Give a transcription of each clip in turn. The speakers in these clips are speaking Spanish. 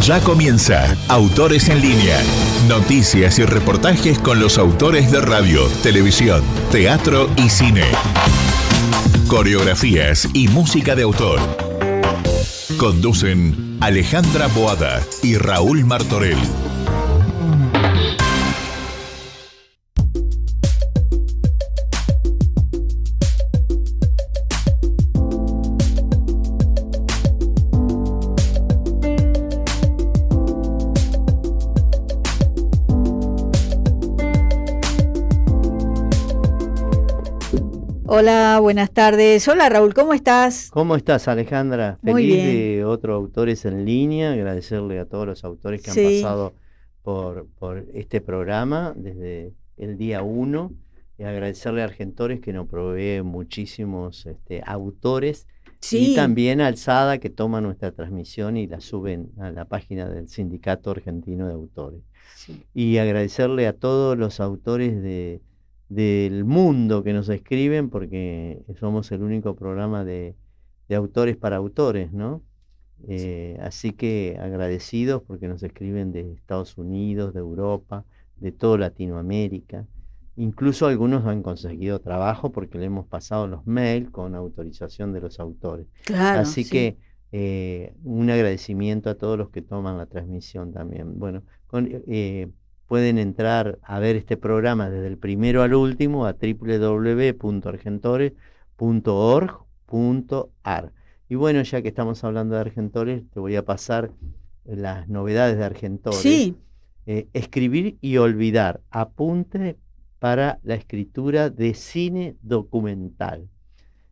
Ya comienza Autores en Línea. Noticias y reportajes con los autores de radio, televisión, teatro y cine. Coreografías y música de autor. Conducen Alejandra Boada y Raúl Martorell. Hola, buenas tardes. Hola Raúl, ¿cómo estás? ¿Cómo estás, Alejandra? Muy Feliz bien. de otros autores en línea, agradecerle a todos los autores que han pasado por este programa desde el día 1, y agradecerle a Argentores que nos provee muchísimos autores, y también a Alzada que toma nuestra transmisión y la suben a la página del Sindicato Argentino de Autores. Y agradecerle a todos los autores del mundo que nos escriben, porque somos el único programa de autores para autores, ¿no? Así que agradecidos porque nos escriben de Estados Unidos, de Europa, de toda Latinoamérica. Incluso algunos han conseguido trabajo porque le hemos pasado los mails con autorización de los autores. Claro, Así que un agradecimiento a todos los que toman la transmisión también. Bueno, pueden entrar a ver este programa desde el primero al último a www.argentores.org.ar. Y bueno, ya que estamos hablando de Argentores, te voy a pasar las novedades de Argentores. Sí. Escribir y olvidar. Apunte para la escritura de cine documental.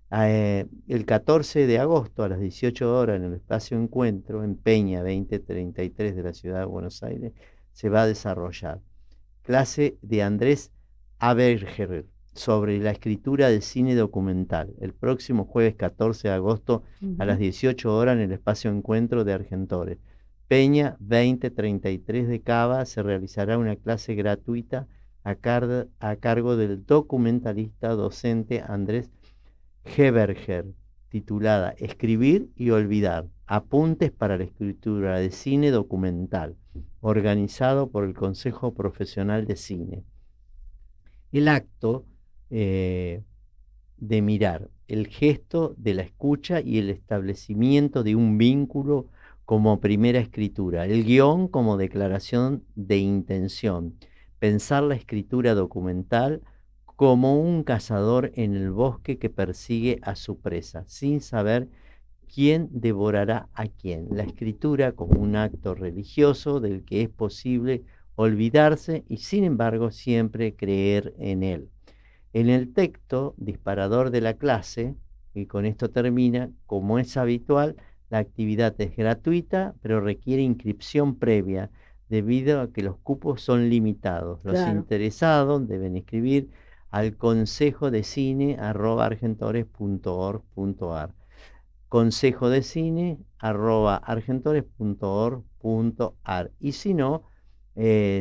El 14 de agosto a las 18 horas en el Espacio Encuentro, en Peña 2033 de la Ciudad de Buenos Aires, se va a desarrollar clase de Andrés Aberger sobre la escritura de cine documental. El próximo jueves 14 de agosto a las 18 horas en el Espacio Encuentro de Argentores. Peña 2033 de Cava, se realizará una clase gratuita a cargo del documentalista docente Andrés Aberger, titulada Escribir y olvidar. Apuntes para la escritura de cine documental, organizado por el Consejo Profesional de Cine. El acto de mirar, el gesto de la escucha y el establecimiento de un vínculo como primera escritura, el guión como declaración de intención, pensar la escritura documental como un cazador en el bosque que persigue a su presa, sin saber quién devorará a quién. La escritura como un acto religioso del que es posible olvidarse y sin embargo siempre creer en él. En el texto disparador de la clase, y con esto termina, como es habitual, la actividad es gratuita, pero requiere inscripción previa, debido a que los cupos son limitados. Los interesados deben escribir al consejodecine@argentores.org.ar. consejodecine@argentores.org.ar. Y si no,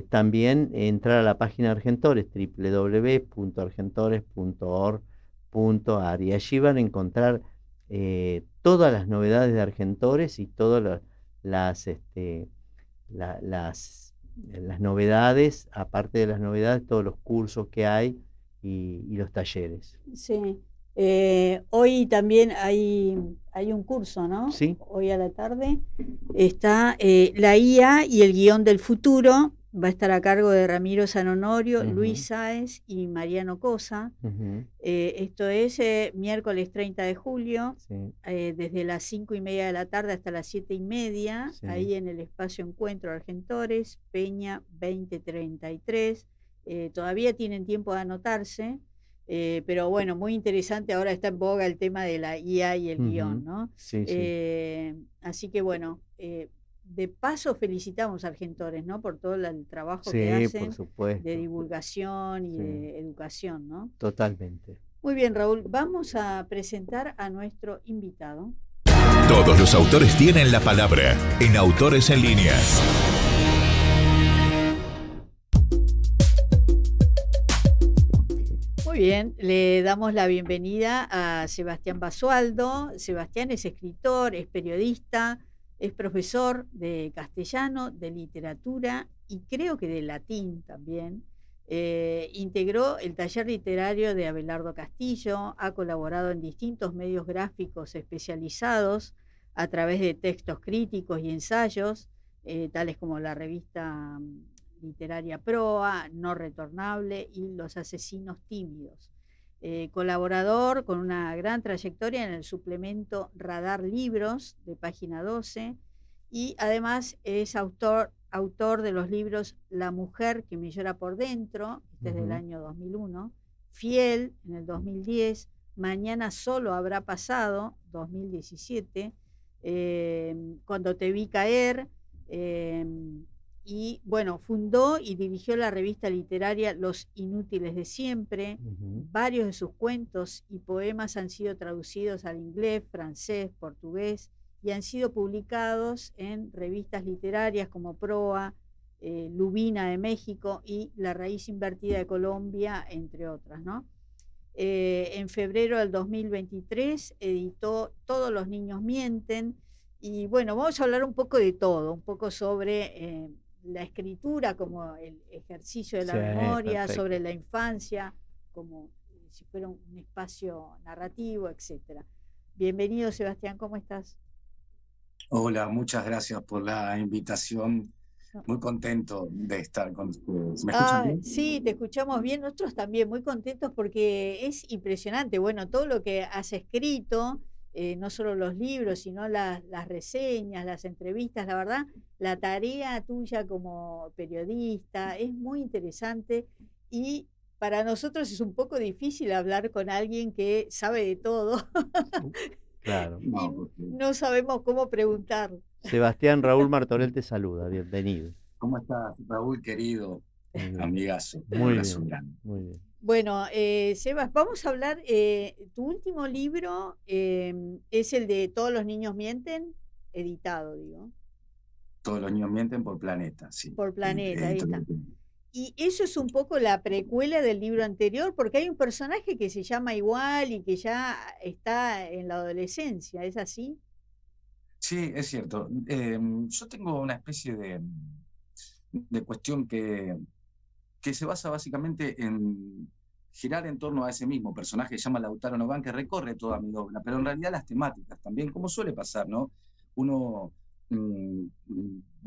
también entrar a la página de Argentores, www.argentores.org.ar, y allí van a encontrar todas las novedades de Argentores y todas las novedades, aparte de las novedades, todos los cursos que hay y los talleres. Sí. Hoy también hay un curso, ¿no? Sí. Hoy a la tarde está la IA y el guión del futuro. Va a estar a cargo de Ramiro Sanonorio, Luis Sáez y Mariano Cosa. Esto es miércoles 30 de julio, desde las 5:30 de la tarde hasta las 7:30, ahí en el Espacio Encuentro Argentores, Peña 2033. Todavía tienen tiempo de anotarse. Pero bueno, muy interesante, ahora está en boga el tema de la IA y el guión, ¿no? Así que bueno, de paso felicitamos a Argentores, ¿no? Por todo el trabajo que hacen, por supuesto, de divulgación y de educación, ¿no? Totalmente. Muy bien, Raúl, vamos a presentar a nuestro invitado. Todos los autores tienen la palabra en Autores en Línea. Muy bien, le damos la bienvenida a Sebastián Basualdo. Sebastián es escritor, es periodista, Es profesor de castellano, de literatura y creo que de latín también. Integró el taller literario de Abelardo Castillo, ha colaborado en distintos medios gráficos especializados a través de textos críticos y ensayos, tales como la revista literaria Proa, No Retornable y Los Asesinos Tímidos. Colaborador con una gran trayectoria en el suplemento Radar Libros de Página 12 y además es autor de los libros La mujer que me llora por dentro, este es del año 2001, Fiel en el 2010, Mañana solo habrá pasado, 2017, Cuando te vi caer, y bueno, fundó y dirigió la revista literaria Los Inútiles de Siempre. Varios de sus cuentos y poemas han sido traducidos al inglés, francés, portugués y han sido publicados en revistas literarias como Proa, Lubina de México y La Raíz Invertida de Colombia, entre otras, ¿no? En febrero del 2023 editó Todos los niños mienten. Y bueno, vamos a hablar un poco de todo, un poco sobre la escritura como el ejercicio de la memoria, perfecto, sobre la infancia, como si fuera un espacio narrativo, etc. Bienvenido, Sebastián, ¿cómo estás? Hola, muchas gracias por la invitación. Muy contento de estar con ustedes. ¿Me escuchan bien? Sí, te escuchamos bien. Nosotros también muy contentos porque es impresionante. Bueno, todo lo que has escrito, no solo los libros, sino las reseñas, las entrevistas, la verdad, la tarea tuya como periodista es muy interesante y para nosotros es un poco difícil hablar con alguien que sabe de todo. Claro. Y no sabemos cómo preguntar. Sebastián, Raúl Martorell te saluda, bienvenido. ¿Cómo estás, Raúl, querido? Amigazo. Muy bien, muy bien. Bueno, Sebas, vamos a hablar, tu último libro es el de Todos los niños mienten, editado, digo. Todos los niños mienten por Planeta, sí. Por Planeta, ahí está. Y eso es un poco la precuela del libro anterior, porque hay un personaje que se llama igual y que ya está en la adolescencia, ¿es así? Sí, es cierto. Yo tengo una especie de cuestión que se basa básicamente en girar en torno a ese mismo personaje que se llama Lautaro Nogan, que recorre toda mi obra, pero en realidad las temáticas también, como suele pasar, ¿no? Uno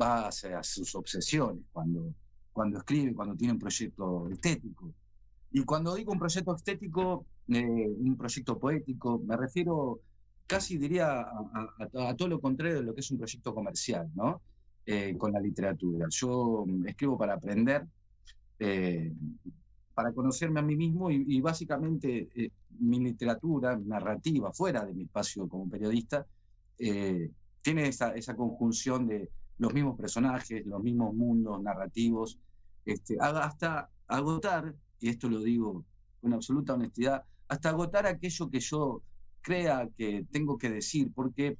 va hacia sus obsesiones cuando escribe, cuando tiene un proyecto estético. Y cuando digo un proyecto estético, un proyecto poético, me refiero casi diría a todo lo contrario de lo que es un proyecto comercial, ¿no? Con la literatura. Yo escribo para aprender, para conocerme a mí mismo y básicamente mi literatura narrativa, fuera de mi espacio como periodista, tiene esa conjunción de los mismos personajes, los mismos mundos narrativos, hasta agotar, y esto lo digo con absoluta honestidad, hasta agotar aquello que yo crea que tengo que decir, porque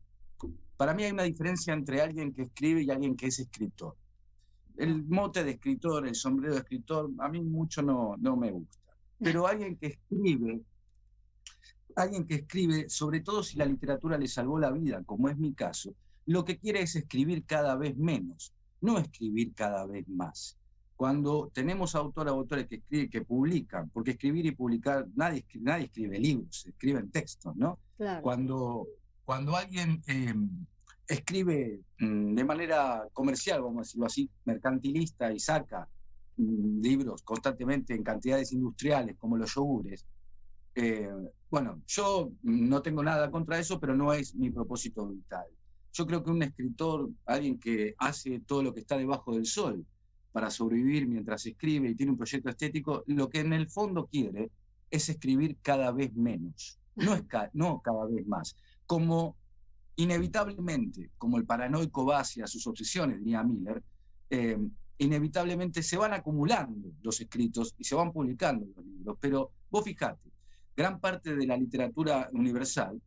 para mí hay una diferencia entre alguien que escribe y alguien que es escritor. El mote de escritor, el sombrero de escritor, a mí mucho no me gusta. Pero alguien que escribe, sobre todo si la literatura le salvó la vida, como es mi caso, lo que quiere es escribir cada vez menos, no escribir cada vez más. Cuando tenemos autores que escriben, que publican, porque escribir y publicar, nadie escribe libros, se escriben textos, ¿no? Claro. Cuando alguien escribe de manera comercial, vamos a decirlo así, mercantilista, y saca libros constantemente en cantidades industriales, como los yogures, bueno, yo no tengo nada contra eso, pero no es mi propósito vital. Yo creo que un escritor, alguien que hace todo lo que está debajo del sol para sobrevivir mientras escribe y tiene un proyecto estético, lo que en el fondo quiere es escribir cada vez menos, no cada vez más. Como inevitablemente, como el paranoico va hacia sus obsesiones, diría Miller, inevitablemente se van acumulando los escritos y se van publicando los libros. Pero vos fijate, gran parte de la literatura universal,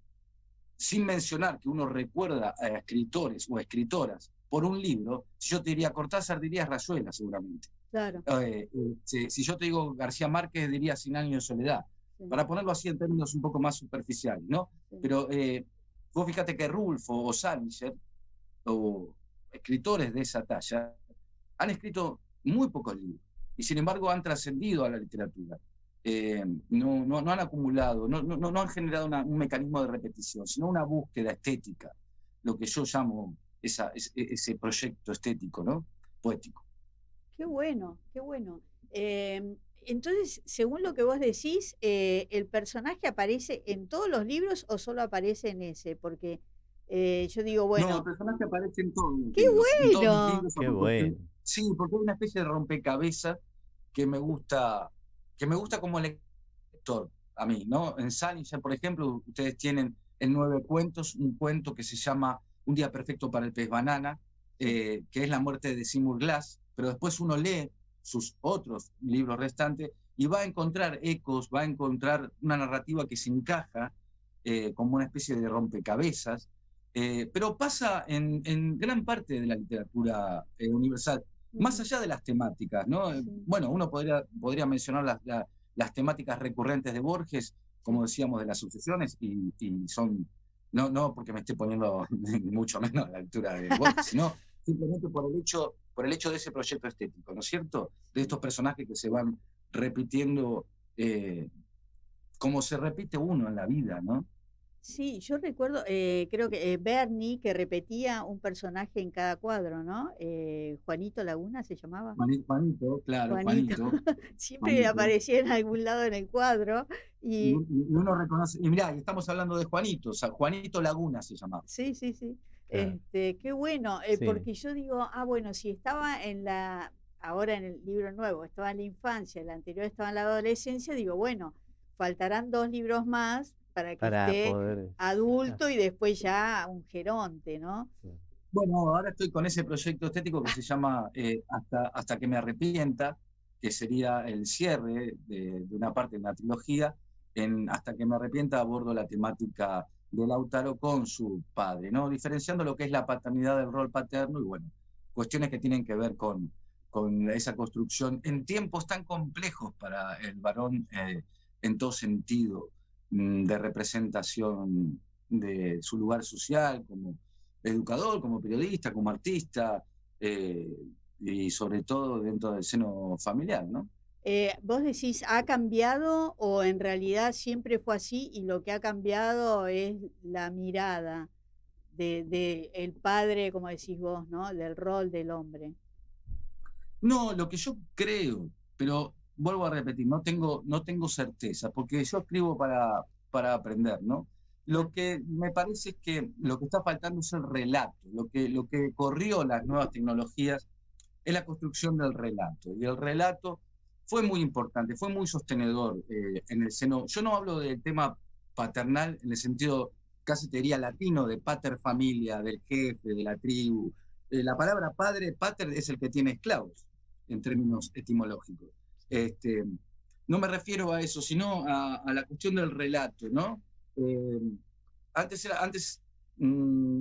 sin mencionar que uno recuerda a escritores o escritoras por un libro, si yo te diría Cortázar, dirías Rayuela seguramente. Claro. Si yo te digo García Márquez, dirías 100 años de soledad. Sí. Para ponerlo así en términos un poco más superficiales, ¿no? Sí. Pero vos fíjate que Rulfo o Salinger o escritores de esa talla han escrito muy pocos libros y sin embargo han trascendido a la literatura. No han acumulado, no han generado un mecanismo de repetición, sino una búsqueda estética, lo que yo llamo ese proyecto estético, ¿no? Poético. Qué bueno, qué bueno. Entonces, según lo que vos decís, ¿el personaje aparece en todos los libros o solo aparece en ese? Porque yo digo, No, el bueno, personaje aparece en todos los ¡qué libros. En todos mis bueno! libros, Qué bueno. sí, porque es una especie de rompecabezas que me gusta como lector a mí, ¿no? En Salinger, por ejemplo, ustedes tienen en 9 cuentos un cuento que se llama Un día perfecto para el pez banana, que es la muerte de Seymour Glass, pero después uno lee sus otros libros restantes y va a encontrar ecos, va a encontrar una narrativa que se encaja como una especie de rompecabezas, pero pasa en gran parte de la literatura universal, más allá de las temáticas, ¿no? Sí. Bueno, uno podría mencionar las temáticas recurrentes de Borges, como decíamos, de las sucesiones, y son, no porque me esté poniendo mucho menos a la altura de Borges, sino simplemente por el hecho de ese proyecto estético, ¿no es cierto? De estos personajes que se van repitiendo como se repite uno en la vida, ¿no? Sí, yo recuerdo, creo que Bernie, que repetía un personaje en cada cuadro, ¿no? Juanito Laguna se llamaba. Juanito, claro, Juanito. Juanito. Siempre Juanito. aparecía en algún lado en el cuadro. Y uno reconoce, y mirá, estamos hablando de Juanito, o sea, Juanito Laguna se llamaba. Sí. Claro. Qué bueno, Sí. porque yo digo, bueno, si estaba ahora en el libro nuevo, estaba en la infancia, el anterior estaba en la adolescencia, digo, bueno, faltarán 2 libros más para que Para esté poder. adulto y después ya un geronte, ¿no? Bueno, ahora estoy con ese proyecto estético que se llama Hasta que me arrepienta, que sería el cierre de una parte de una trilogía. En Hasta que me arrepienta abordo la temática de Lautaro con su padre, ¿no? Diferenciando lo que es la paternidad del rol paterno y, bueno, cuestiones que tienen que ver con esa construcción en tiempos tan complejos para el varón en todo sentido, de representación de su lugar social como educador, como periodista, como artista, y sobre todo dentro del seno familiar, ¿no? Vos decís, ¿ha cambiado o en realidad siempre fue así y lo que ha cambiado es la mirada de el padre, como decís vos, ¿no? Del rol del hombre? No, lo que yo creo, pero vuelvo a repetir, no tengo certeza, porque yo escribo para aprender, ¿no? Lo que me parece es que lo que está faltando es el relato, lo que corrió las nuevas tecnologías es la construcción del relato, y el relato fue muy importante, fue muy sostenedor en el seno. Yo no hablo del tema paternal en el sentido, casi te diría latino, de pater familia, del jefe, de la tribu. La palabra padre, pater, es el que tiene esclavos, en términos etimológicos. No me refiero a eso, sino a la cuestión del relato, ¿no? Antes,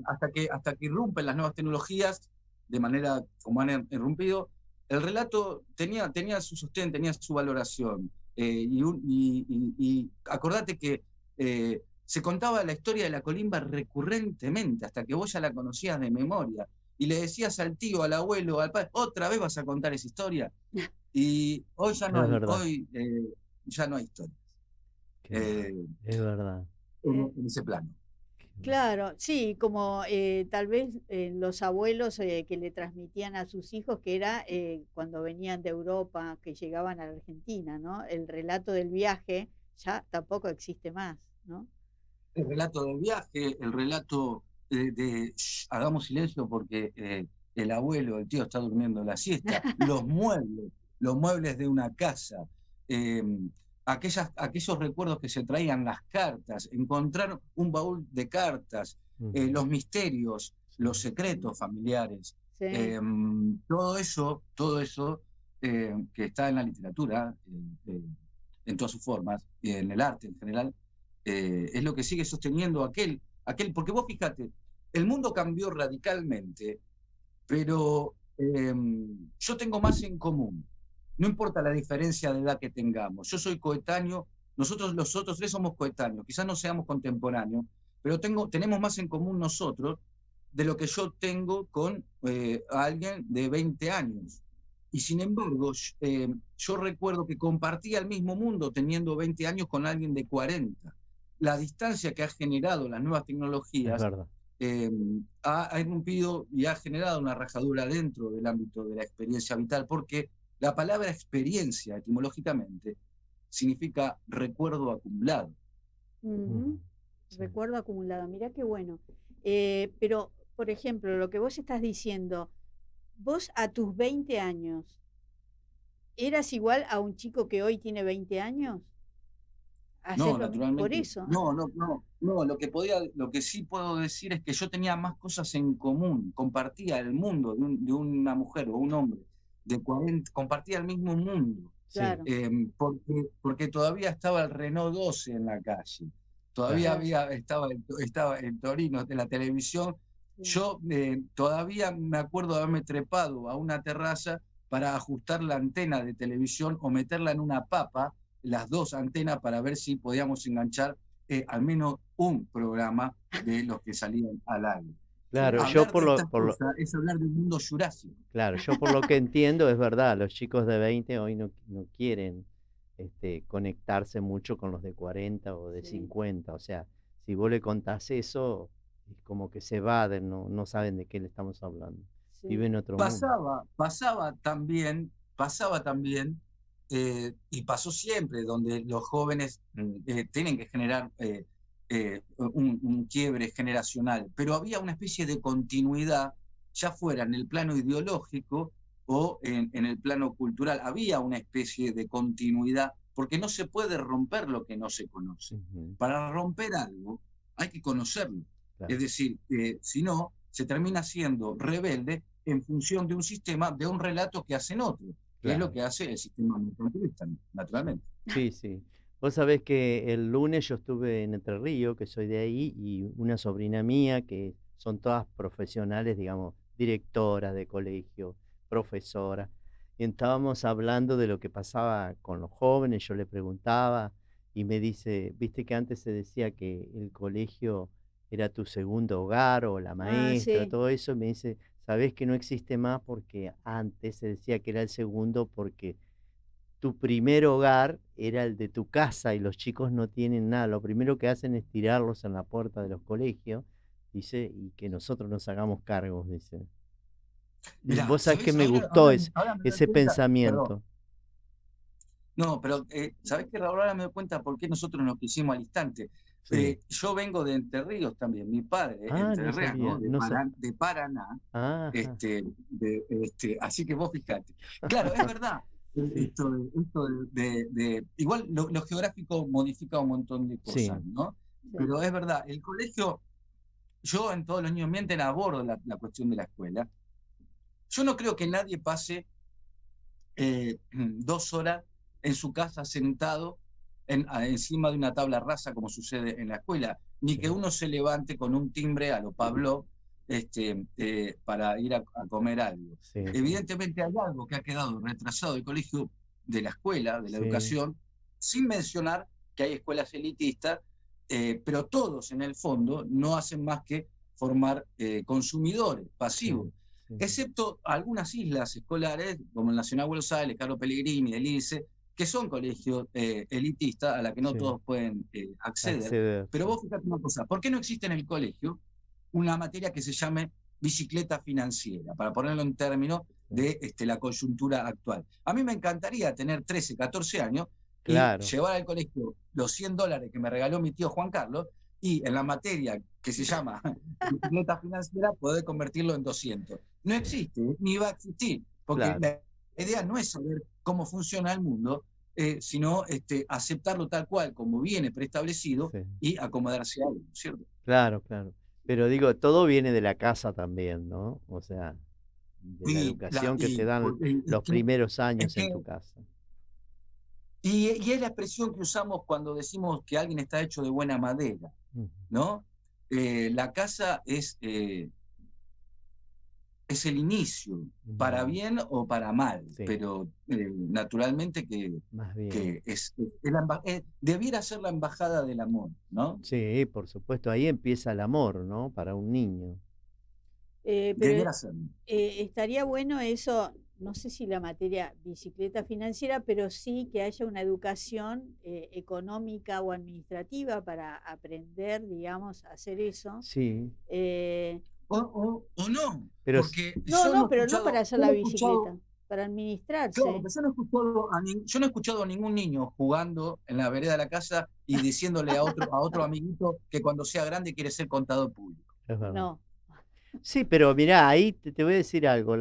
hasta que irrumpen las nuevas tecnologías, de manera como han irrumpido, el relato tenía su sostén, tenía su valoración. Y acordate que se contaba la historia de la colimba recurrentemente, hasta que vos ya la conocías de memoria. Y le decías al tío, al abuelo, al padre, ¿otra vez vas a contar esa historia? Y hoy ya no hay, ya no hay historias. Es verdad. En ese plano. Claro, sí, como tal vez los abuelos que le transmitían a sus hijos, que era cuando venían de Europa, que llegaban a la Argentina, ¿no? El relato del viaje ya tampoco existe más, ¿no? El relato del viaje, el relato hagamos silencio porque el abuelo, el tío está durmiendo la siesta, los muebles de una casa, aquellos recuerdos que se traían, las cartas, encontrar un baúl de cartas, los misterios, los secretos familiares, Sí. todo eso que está en la literatura, en todas sus formas, y en el arte en general, es lo que sigue sosteniendo aquel, porque vos fíjate, el mundo cambió radicalmente, pero yo tengo más en común. No importa la diferencia de edad que tengamos. Yo soy coetáneo, nosotros los otros 3 somos coetáneos, quizás no seamos contemporáneos, pero tenemos más en común nosotros de lo que yo tengo con alguien de 20 años. Y sin embargo, yo recuerdo que compartía el mismo mundo teniendo 20 años con alguien de 40. La distancia que ha generado las nuevas Es tecnologías verdad. ha irrumpido y ha generado una rajadura dentro del ámbito de la experiencia vital, porque la palabra experiencia, etimológicamente, significa recuerdo acumulado. Sí. Recuerdo acumulado, mirá qué bueno. Pero, por ejemplo, lo que vos estás diciendo, vos a tus 20 años, ¿eras igual a un chico que hoy tiene 20 años? No, ¿Haces por naturalmente. eso? No. Lo que sí puedo decir es que yo tenía más cosas en común. Compartía el mundo de una mujer o un hombre de 40, compartía el mismo mundo. Sí, Claro, Porque todavía estaba el Renault 12 en la calle. Todavía claro, estaba el Torino de la televisión. sí. Yo todavía me acuerdo de haberme trepado a una terraza para ajustar la antena de televisión o meterla en una papa, las dos antenas, para ver si podíamos enganchar al menos un programa de los que salían al aire. claro, yo Hablar por de lo, estas por lo, cosas es hablar del mundo jurásico. claro, yo por lo que entiendo es verdad, los chicos de 20 hoy no quieren conectarse mucho con los de 40 o de Sí, 50. O sea, si vos le contás eso, es como que se evaden, no saben de qué le estamos hablando. sí. Viven otro mundo. Pasaba también, y pasó siempre, donde los jóvenes tienen que generar un quiebre generacional, pero había una especie de continuidad, ya fuera en el plano ideológico o en el plano cultural, había una especie de continuidad, porque no se puede romper lo que no se conoce. Ujú, Para romper algo hay que conocerlo. claro. Es decir, si no, se termina siendo rebelde en función de un sistema, de un relato que hacen otros, que es lo Claro. que hace el sistema mercantilista, naturalmente. Sí, sí. Vos sabés que el lunes yo estuve en Entre Ríos, que soy de ahí, y una sobrina mía, que son todas profesionales, digamos, directoras de colegio, profesoras, y estábamos hablando de lo que pasaba con los jóvenes. Yo le preguntaba y me dice, viste que antes se decía que el colegio era tu segundo hogar o la maestra, Sí, todo eso, y me dice, sabés que no existe más porque antes se decía que era el segundo porque tu primer hogar era el de tu casa y los chicos no tienen nada. Lo primero que hacen es tirarlos en la puerta de los colegios, dice, y que nosotros nos hagamos cargos, dice. Y Mirá, vos sabés que ¿sabés? me Ahora, gustó ahora, ahora me doy ese cuenta, perdón, pensamiento. no, pero ¿sabés qué? Ahora me doy cuenta por qué nosotros nos quisimos al instante. Sí. Yo vengo de Entre Ríos también, mi padre, Ah, no entrerriano, sabía, no sa- De Paraná, Ajá, así que vos fijate. Claro, es verdad. sí, Igual lo geográfico modifica un montón de cosas, sí, ¿no? sí, Pero es verdad, el colegio, yo en todos los niños mienten abordo la cuestión de la escuela. Yo no creo que nadie pase 2 horas en su casa sentado encima de una tabla rasa como sucede en la escuela, ni que sí, uno se levante con un timbre a lo Pablo para ir a comer algo. sí, Evidentemente hay algo que ha quedado retrasado del colegio, de la escuela, de la sí, educación, sin mencionar que hay escuelas elitistas, pero todos en el fondo no hacen más que formar consumidores pasivos, sí, sí, excepto algunas islas escolares, como el Nacional Buenos Aires, Carlos Pellegrini, el ICE, que son colegios elitistas a la que no sí. todos pueden acceder. Acceder, Pero sí. vos fíjate una cosa, ¿por qué no existe en el colegio una materia que se llame bicicleta financiera, para ponerlo en términos de la coyuntura actual? A mí me encantaría tener 13, 14 años y Claro, llevar al colegio los $100 que me regaló mi tío Juan Carlos y en la materia que se llama bicicleta financiera poder convertirlo en 200. No sí, existe, ni va a existir, porque claro, la idea no es saber cómo funciona el mundo, sino aceptarlo tal cual, como viene preestablecido, sí. y acomodarse a él, ¿cierto? Claro, claro. Pero digo, todo viene de la casa también, ¿no? O sea, de la Y, la, educación que te y, dan es los que, primeros es años en que tu casa. y es la expresión que usamos cuando decimos que alguien está hecho de buena madera, Ujú, ¿no? La casa es el inicio, para ujú, bien o para mal, sí, pero naturalmente más bien. que debiera ser la embajada del amor, ¿no? Sí, por supuesto, ahí empieza el amor, ¿no? Para un niño. Pero estaría bueno eso, no sé si la materia bicicleta financiera, pero sí que haya una educación económica o administrativa para aprender, digamos, a hacer eso. Sí. O no, pero porque no, pero no para hacer la bicicleta, para administrarse. Claro, pero yo no he escuchado a ningún niño jugando en la vereda de la casa y diciéndole a otro amiguito que cuando sea grande quiere ser contador público. Es verdad. No. Sí, pero mirá, ahí te voy a decir algo.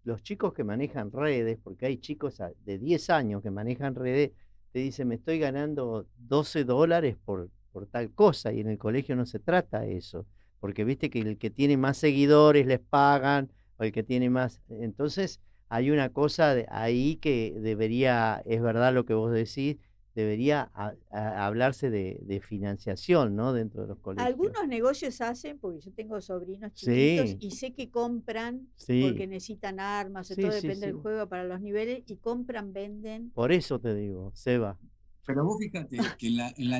Los chicos que manejan redes, porque hay chicos de 10 años que manejan redes, te dicen, me estoy ganando $12 por tal cosa, y en el colegio no se trata eso, porque viste que el que tiene más seguidores les pagan, o el que tiene más. Entonces, hay una cosa ahí que debería, es verdad lo que vos decís, debería hablarse de financiación, ¿no? Dentro de los colegios. Algunos negocios hacen, porque yo tengo sobrinos chiquitos Sí. y sé que compran Sí. porque necesitan armas, Sí, todo sí, depende del sí. juego para los niveles, y compran, venden. Por eso te digo, Seba. Pero vos fíjate que en la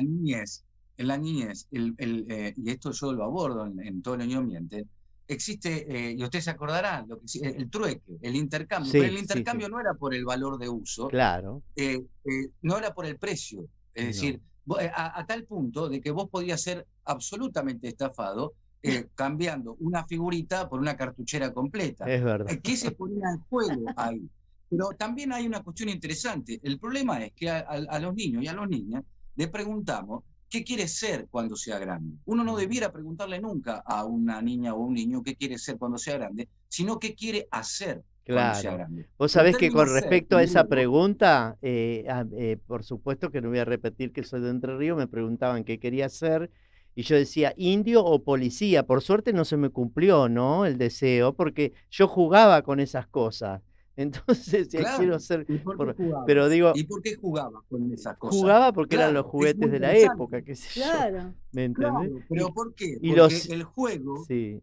niñez, y esto yo lo abordo en todo el año ambiente, existe, y ustedes se acordarán, el trueque, el intercambio, Sí, pero el sí, intercambio sí. no era por el valor de uso, Claro. no era por el precio. Es No. decir, a tal punto de que vos podías ser absolutamente estafado cambiando una figurita por una cartuchera completa. Es verdad. ¿Qué se ponía en juego ahí? Pero también hay una cuestión interesante. El problema es que a los niños y a las niñas le preguntamos qué quiere ser cuando sea grande. Uno no debiera preguntarle nunca a una niña o un niño qué quiere ser cuando sea grande, sino qué quiere hacer cuando sea Claro. grande. Vos El sabés que término con ser, respecto a esa luego, pregunta, por supuesto que no voy a repetir que soy de Entre Ríos, me preguntaban qué quería ser y yo decía indio o policía. Por suerte no se me cumplió, ¿no? El deseo, porque yo jugaba con esas cosas. Entonces, ya quiero claro. ser, ¿Y por qué pero jugabas? digo, ¿Y por qué jugabas con esas cosas? jugaba porque eran los Claro, es muy juguetes de la interesante. época, qué sé yo, Claro. ¿me entendés? Claro, pero ¿por qué? Y Porque el juego sí,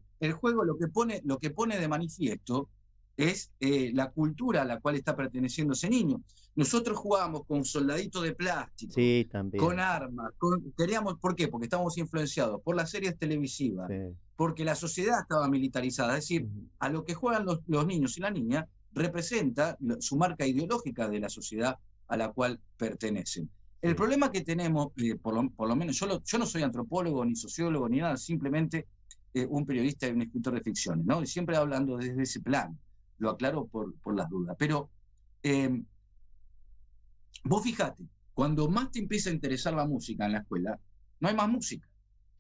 lo que pone de manifiesto es la cultura a la cual está perteneciendo ese niño. Nosotros jugábamos con soldaditos de plástico, sí, también. con armas, queríamos, ¿por qué? Porque estábamos influenciados por las series televisivas, Sí. porque la sociedad estaba militarizada, es decir, a lo que juegan los niños y la niña representa su marca ideológica de la sociedad a la cual pertenecen. El problema que tenemos, por lo menos, yo no soy antropólogo, ni sociólogo, ni nada, simplemente un periodista y un escritor de ficciones, ¿no? Y siempre hablando desde ese plano, lo aclaro por las dudas. Pero vos fijate, cuando más te empieza a interesar la música en la escuela, no hay más música.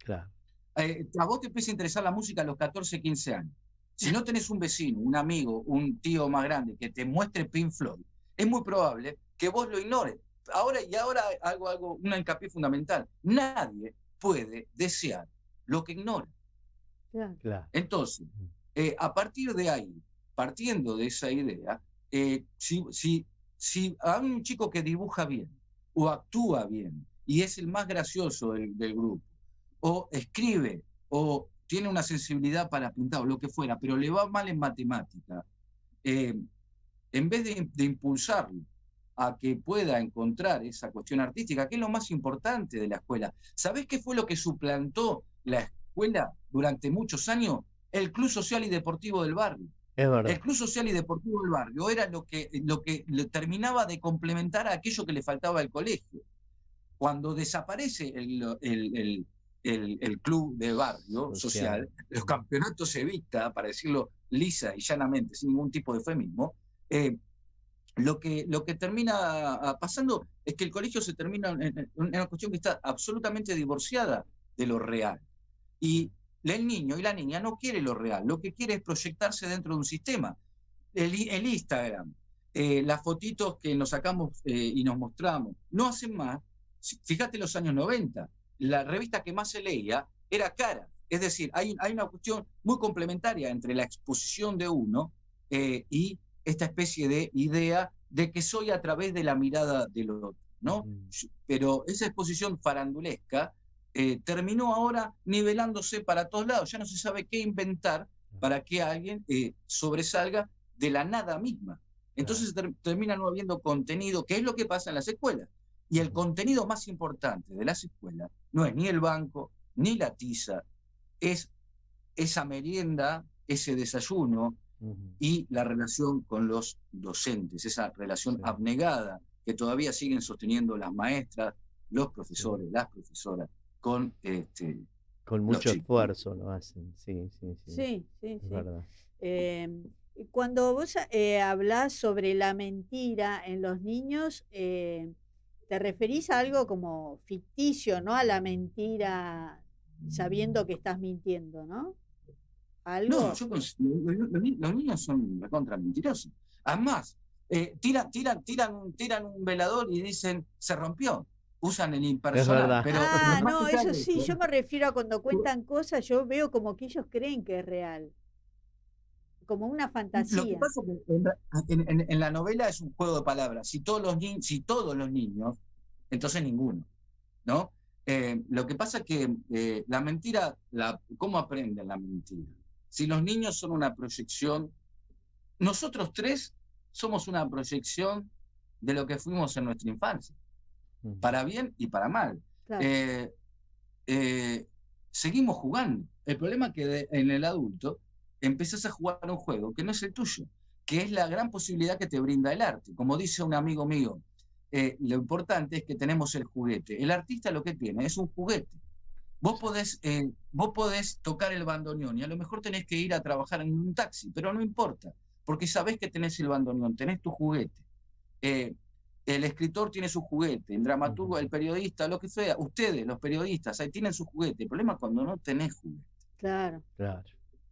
Claro. A vos te empieza a interesar la música a los 14, 15 años. Si no tenés un vecino, un amigo, un tío más grande que te muestre Pink Floyd, es muy probable que vos lo ignores. Ahora hago una hincapié fundamental. Nadie puede desear lo que ignora. Claro. Entonces, a partir de ahí, partiendo de esa idea, si hay un chico que dibuja bien o actúa bien y es el más gracioso del grupo, o escribe, o tiene una sensibilidad para pintar, o lo que fuera, pero le va mal en matemática, en vez de impulsarlo a que pueda encontrar esa cuestión artística, que es lo más importante de la escuela. ¿Sabés qué fue lo que suplantó la escuela durante muchos años? El Club Social y Deportivo del barrio. Es verdad. El Club Social y Deportivo del barrio era lo que le terminaba de complementar a aquello que le faltaba al colegio. Cuando desaparece el club de barrio social, los campeonatos Evita, para decirlo lisa y llanamente, sin ningún tipo de eufemismo, lo que termina pasando es que el colegio se termina en una cuestión que está absolutamente divorciada de lo real. Y el niño y la niña no quiere lo real, lo que quiere es proyectarse dentro de un sistema. El Instagram, las fotitos que nos sacamos y nos mostramos, no hacen más. Fíjate los años 90, la revista que más se leía era Cara. Es decir, hay una cuestión muy complementaria entre la exposición de uno y esta especie de idea de que soy a través de la mirada del otro, ¿no? Pero esa exposición farandulesca terminó ahora nivelándose para todos lados. Ya no se sabe qué inventar para que alguien sobresalga de la nada misma. Entonces termina no habiendo contenido, que es lo que pasa en las escuelas. Y el contenido más importante de las escuelas no es ni el banco, ni la tiza, es esa merienda ese desayuno y la relación con los docentes, esa relación abnegada que todavía siguen sosteniendo las maestras, los profesores, las profesoras, con mucho esfuerzo lo hacen, sí. Sí. Es verdad. Cuando vos hablás sobre la mentira en los niños, te referís a algo como ficticio, ¿no? A la mentira sabiendo que estás mintiendo, ¿no? ¿Algo? No, los niños son recontra mentirosos. Además, tiran un velador y dicen, se rompió. Usan el impersonal. Pero no, eso sí, yo me refiero a cuando cuentan cosas, yo veo como que ellos creen que es real. Como una fantasía. Lo que pasa es que en la novela es un juego de palabras. Si todos los niños, entonces ninguno, ¿no? Lo que pasa es que la mentira, ¿cómo aprenden la mentira? Si los niños son una proyección, nosotros tres somos una proyección de lo que fuimos en nuestra infancia, para bien y para mal. Claro. Seguimos jugando. El problema es que en el adulto empezás a jugar un juego que no es el tuyo, que es la gran posibilidad que te brinda el arte. Como dice un amigo mío, lo importante es que tenemos el juguete. El artista lo que tiene es un juguete. Vos podés tocar el bandoneón y a lo mejor tenés que ir a trabajar en un taxi, pero no importa, porque sabés que tenés el bandoneón, tenés tu juguete. El escritor tiene su juguete, el dramaturgo, el periodista, lo que sea. Ustedes, los periodistas, ahí tienen su juguete. El problema es cuando no tenés juguete. Claro.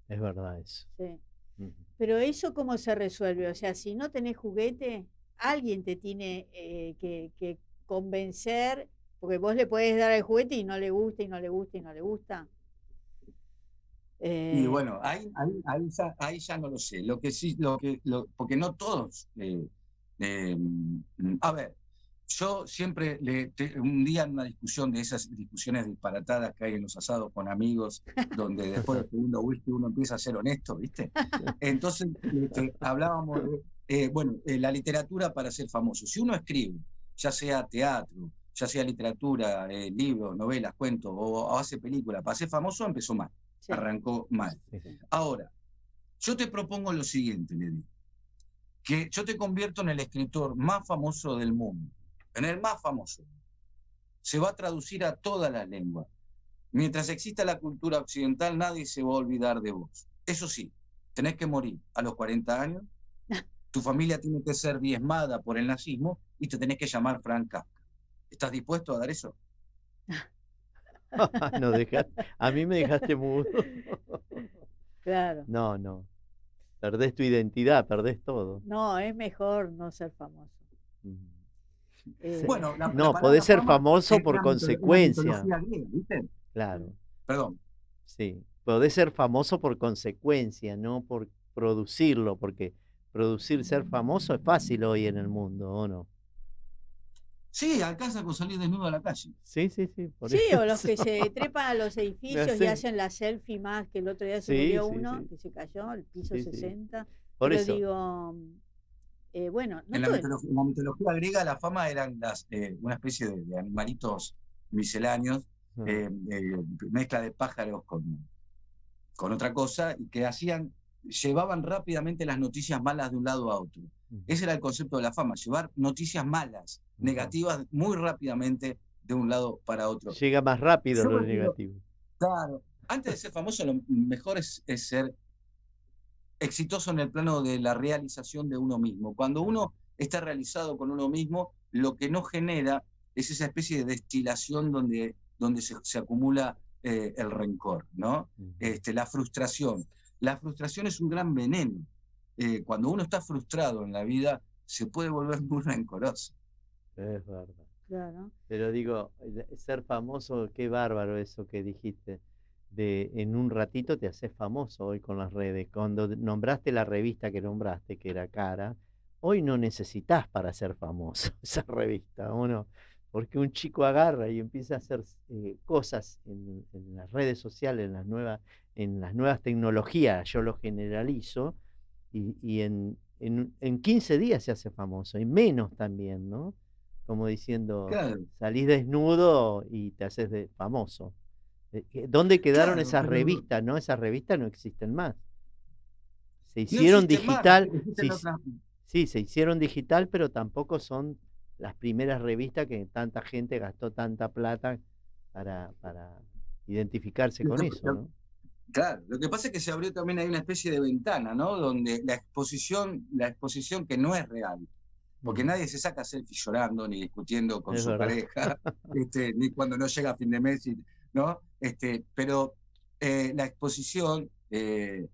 Es verdad eso. Sí. Pero eso, ¿cómo se resuelve? O sea, si no tenés juguete, alguien te tiene que convencer, porque vos le podés dar el juguete y no le gusta, y no le gusta, y no le gusta. Y bueno, ahí ya no lo sé. Lo que sí, porque no todos. A ver, yo siempre, un día en una discusión de esas discusiones disparatadas que hay en los asados con amigos, donde después del segundo whisky uno empieza a ser honesto, ¿viste? Entonces hablábamos de, la literatura para ser famoso. Si uno escribe, ya sea teatro, ya sea literatura, libros, novelas, cuentos, o hace películas, para ser famoso empezó mal, arrancó mal. Ahora, yo te propongo lo siguiente, le digo, que yo te convierto en el escritor más famoso del mundo, en el más famoso. Se va a traducir a todas las lenguas. Mientras exista la cultura occidental, nadie se va a olvidar de vos. Eso sí, tenés que morir a los 40 años, tu familia tiene que ser diezmada por el nazismo y te tenés que llamar Frank Kafka. ¿Estás dispuesto a dar eso? No, a mí me dejaste mudo. Claro. No. Perdés tu identidad, perdés todo. No, es mejor no ser famoso. Bueno, podés ser famoso por consecuencia. Griega, ¿viste? Claro. Perdón. Sí, podés ser famoso por consecuencia, no por producirlo, porque ser famoso es fácil hoy en el mundo, ¿o no? Sí, alcanza con salir desnudo a la calle. Sí. O los que se trepan a los edificios y hacen la selfie más, que el otro día se murió uno, que se cayó al piso 60. Por Pero eso. digo, bueno, no en la mitología griega la fama eran una especie de animalitos misceláneos, mezcla de pájaros con otra cosa, y que llevaban rápidamente las noticias malas de un lado a otro. Ese era el concepto de la fama, llevar noticias malas, negativas, muy rápidamente de un lado para otro. Llega más rápido lo negativo. Claro. Antes de ser famoso, lo mejor es ser exitoso en el plano de la realización de uno mismo. Cuando uno está realizado con uno mismo, lo que no genera es esa especie de destilación donde se acumula el rencor, ¿no? La frustración. La frustración es un gran veneno. Cuando uno está frustrado en la vida, se puede volver muy rencoroso. Es verdad. Claro. Pero digo, ser famoso, qué bárbaro eso que dijiste. En un ratito te haces famoso hoy con las redes. Cuando nombraste la revista que nombraste, que era cara, hoy no necesitas para ser famoso esa revista, ¿o no? Porque un chico agarra y empieza a hacer cosas en las redes sociales, en las nuevas tecnologías, yo lo generalizo, y en 15 días se hace famoso, y menos también, ¿no? Como diciendo, claro, salís desnudo y te haces famoso. ¿Dónde quedaron esas revistas? ¿No? Esas revistas no existen más. se hicieron digital, sí, se hicieron digital, pero tampoco son las primeras revistas que tanta gente gastó tanta plata para identificarse con eso, ¿no? Claro, lo que pasa es que se abrió también, hay una especie de ventana, ¿no? Donde la exposición que no es real, porque nadie se saca selfie llorando ni discutiendo con su pareja, ni cuando no llega a fin de mes, ¿no? Pero la exposición, que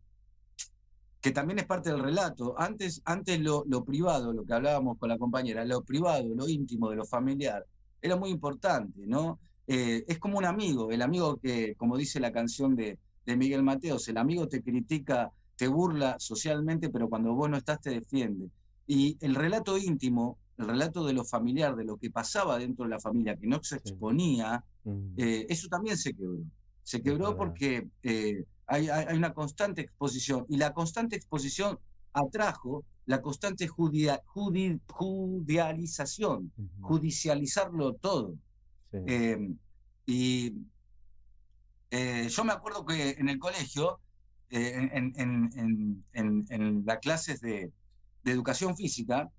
también es parte del relato, antes lo privado, lo que hablábamos con la compañera, lo privado, lo íntimo de lo familiar, era muy importante, ¿no? Es como un amigo, el amigo que, como dice la canción de Miguel Mateos, el amigo te critica, te burla socialmente, pero cuando vos no estás te defiende. Y el relato íntimo, el relato de lo familiar, de lo que pasaba dentro de la familia, que no se exponía, eso también se quebró. Se quebró porque hay una constante exposición, y la constante exposición atrajo la constante judicialización, judicializarlo todo. Y yo me acuerdo que en el colegio, en las clases de educación física,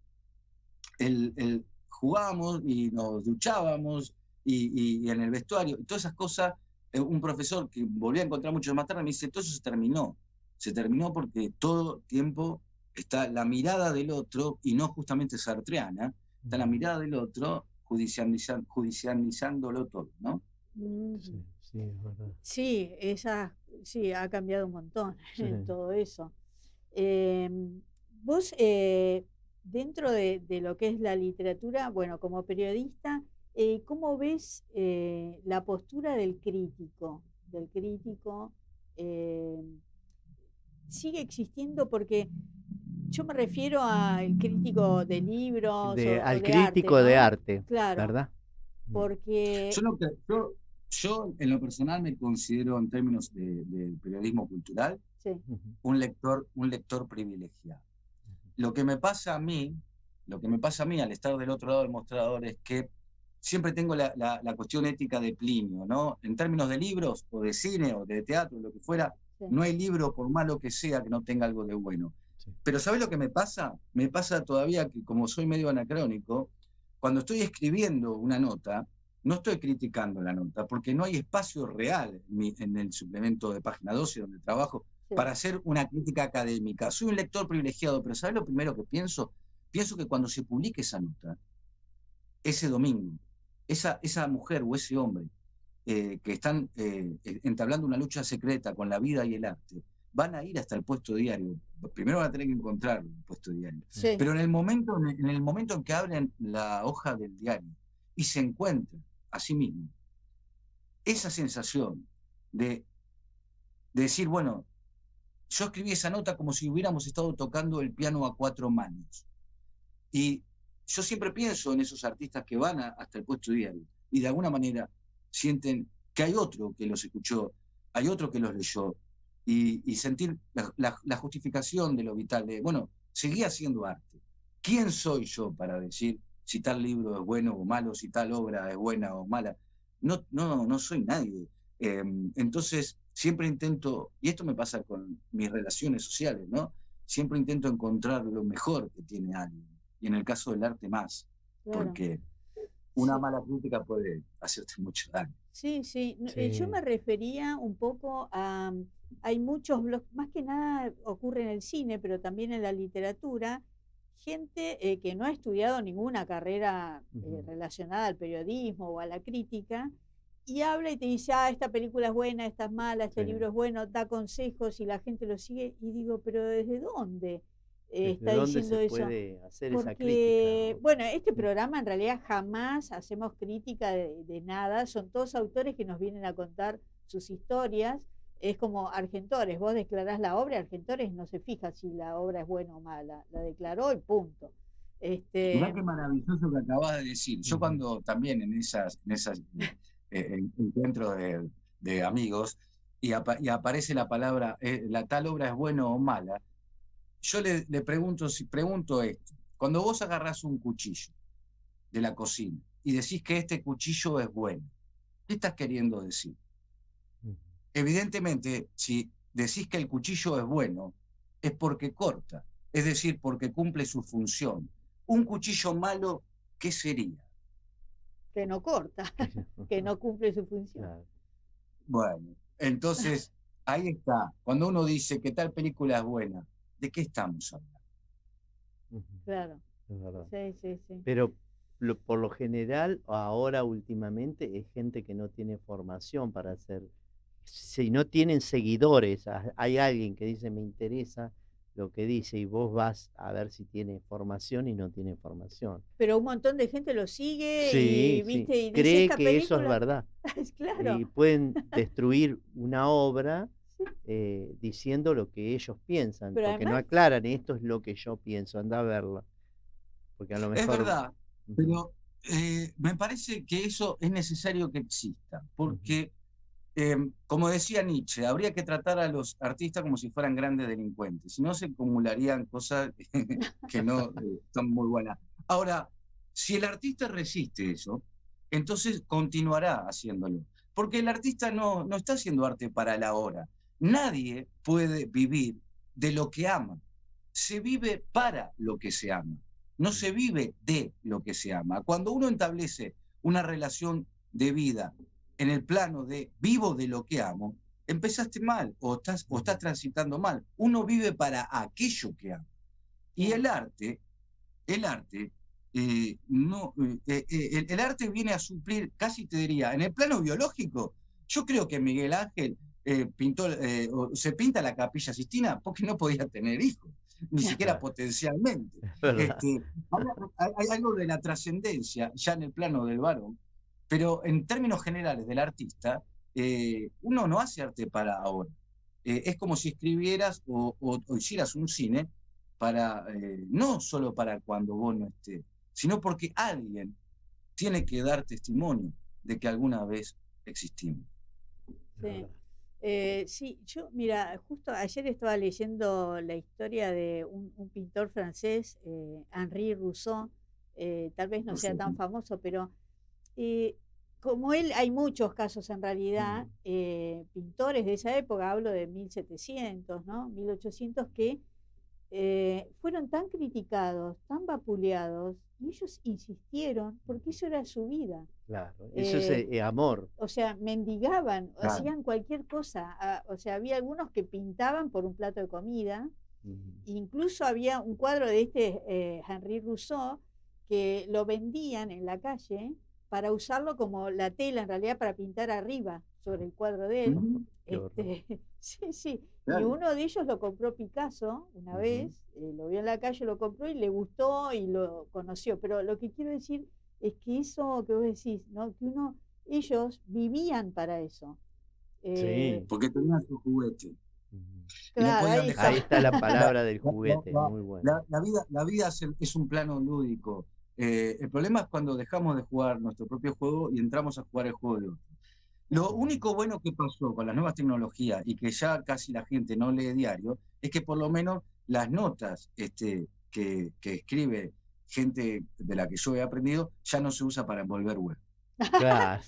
jugábamos y nos duchábamos y en el vestuario, y todas esas cosas, un profesor que volví a encontrar mucho más tarde me dice, todo eso se terminó porque todo tiempo está la mirada del otro, y no justamente sartreana, está la mirada del otro judicializándolo todo, ¿no? Sí, sí, es verdad. Sí, sí, ha cambiado un montón en todo eso. Vos, dentro de lo que es la literatura, bueno, como periodista, ¿cómo ves la postura del crítico? ¿Sigue existiendo? Porque yo me refiero al crítico de libros Al o de crítico arte, ¿no? de arte, claro, ¿verdad? porque... Yo en lo personal me considero, en términos de periodismo cultural, sí, un lector privilegiado. Lo que me pasa a mí al estar del otro lado del mostrador es que siempre tengo la cuestión ética de Plinio, ¿no? En términos de libros o de cine o de teatro, lo que fuera, sí, no hay libro, por malo que sea, que no tenga algo de bueno. Sí. Pero ¿sabés lo que me pasa? Me pasa todavía que, como soy medio anacrónico, cuando estoy escribiendo una nota, no estoy criticando la nota, porque no hay espacio real en el suplemento de Página 12 donde trabajo, sí, para hacer una crítica académica. Soy un lector privilegiado, pero ¿sabes lo primero que pienso? Pienso que cuando se publique esa nota, ese domingo, esa mujer o ese hombre que están entablando una lucha secreta con la vida y el arte, van a ir hasta el puesto diario. Primero van a tener que encontrar el puesto diario. Sí. Pero en el momento en que abren la hoja del diario y se encuentran a sí mismo, esa sensación de decir, bueno, yo escribí esa nota como si hubiéramos estado tocando el piano a 4 manos. Y yo siempre pienso en esos artistas que van hasta el puesto diario y de alguna manera sienten que hay otro que los escuchó, hay otro que los leyó, y sentir la justificación de lo vital, de, bueno, seguí haciendo arte. ¿Quién soy yo para decir si tal libro es bueno o malo, si tal obra es buena o mala? No soy nadie. Entonces, siempre intento, y esto me pasa con mis relaciones sociales, ¿no? Siempre intento encontrar lo mejor que tiene alguien, y en el caso del arte más, claro, porque una mala crítica puede hacerte mucho daño. Sí, sí. Yo me refería un poco a... Hay muchos blogs, más que nada ocurre en el cine, pero también en la literatura, gente que no ha estudiado ninguna carrera relacionada al periodismo o a la crítica, y habla y te dice, esta película es buena, esta es mala, este libro es bueno, da consejos y la gente lo sigue, y digo, pero ¿desde dónde está diciendo se eso? Puede hacer porque, esa crítica, ¿no? Bueno, este programa en realidad jamás hacemos crítica de nada, son todos autores que nos vienen a contar sus historias. Es como Argentores, vos declarás la obra, Argentores no se fija si la obra es buena o mala, la declaró y punto. Mirá qué maravilloso que acabas de decir. Yo cuando también en esas encuentros de amigos y aparece la palabra, la tal obra es buena o mala, yo le pregunto esto. Cuando vos agarrás un cuchillo de la cocina y decís que este cuchillo es bueno, ¿qué estás queriendo decir? Evidentemente, si decís que el cuchillo es bueno, es porque corta, es decir, porque cumple su función. Un cuchillo malo, ¿qué sería? Que no corta, que no cumple su función. Claro. Bueno, entonces, ahí está. Cuando uno dice que tal película es buena, ¿de qué estamos hablando? Claro. Es verdad. Sí. Pero por lo general, ahora últimamente, es gente que no tiene formación para hacer. Si no tienen seguidores, hay alguien que dice me interesa lo que dice y vos vas a ver si tiene formación y no tiene formación. Pero un montón de gente lo sigue Sí, y, ¿viste? sí. Y dice, Cree esta que eso es película... verdad. Claro. Y pueden destruir una obra Sí. diciendo lo que ellos piensan, Pero porque no además, aclaran, esto es lo que yo pienso, anda a verlo. Porque a lo Es mejor... verdad, Ujú, pero me parece que eso es necesario que exista, ujú. porque, como decía Nietzsche, habría que tratar a los artistas como si fueran grandes delincuentes, si no se acumularían cosas que no son muy buenas. Ahora, si el artista resiste eso, entonces continuará haciéndolo, porque el artista no está haciendo arte para la hora. Nadie puede vivir de lo que ama, se vive para lo que se ama. No se vive de lo que se ama. Cuando uno establece una relación de vida en el plano de vivo de lo que amo, empezaste mal o estás transitando mal. Uno vive para aquello que ama. Y el arte el arte viene a suplir, casi te diría, en el plano biológico, yo creo que Miguel Ángel se pinta la Capilla Sistina porque no podía tener hijos, ni siquiera Claro. potencialmente. Es verdad. Hay algo de la trascendencia ya en el plano del varón, pero en términos generales del artista, uno no hace arte para ahora. Es como si escribieras o hicieras un cine para, no solo para cuando vos no estés, sino porque alguien tiene que dar testimonio de que alguna vez existimos. Es sí. verdad. Sí, yo, mira, justo ayer estaba leyendo la historia de un pintor francés, Henri Rousseau, tal vez no sea tan famoso, pero eh, como él, hay muchos casos en realidad, pintores de esa época, hablo de 1700, ¿no? 1800, que fueron tan criticados, tan vapuleados, y ellos insistieron porque eso era su vida. Claro, eso es amor. O sea, mendigaban, Claro. hacían cualquier cosa. O sea, había algunos que pintaban por un plato de comida. Incluso había un cuadro de Henri Rousseau que lo vendían en la calle para usarlo como la tela, en realidad, para pintar arriba sobre el cuadro de él. Sí. Claro. Y uno de ellos lo compró Picasso una vez, lo vio en la calle, lo compró y le gustó y lo conoció. Pero lo que quiero decir es que eso que vos decís, ¿no? Que ellos vivían para eso. Sí. Porque tenían su juguete. Y no Claro, podían ahí dejar. Ahí está la palabra del juguete, La- muy bueno. la vida es un plano lúdico. El problema es cuando dejamos de jugar nuestro propio juego y entramos a jugar el juego de otro. Lo único bueno que pasó con las nuevas tecnologías y que ya casi la gente no lee diario es que por lo menos las notas que escribe gente de la que yo he aprendido ya no se usa para envolver web. Claro.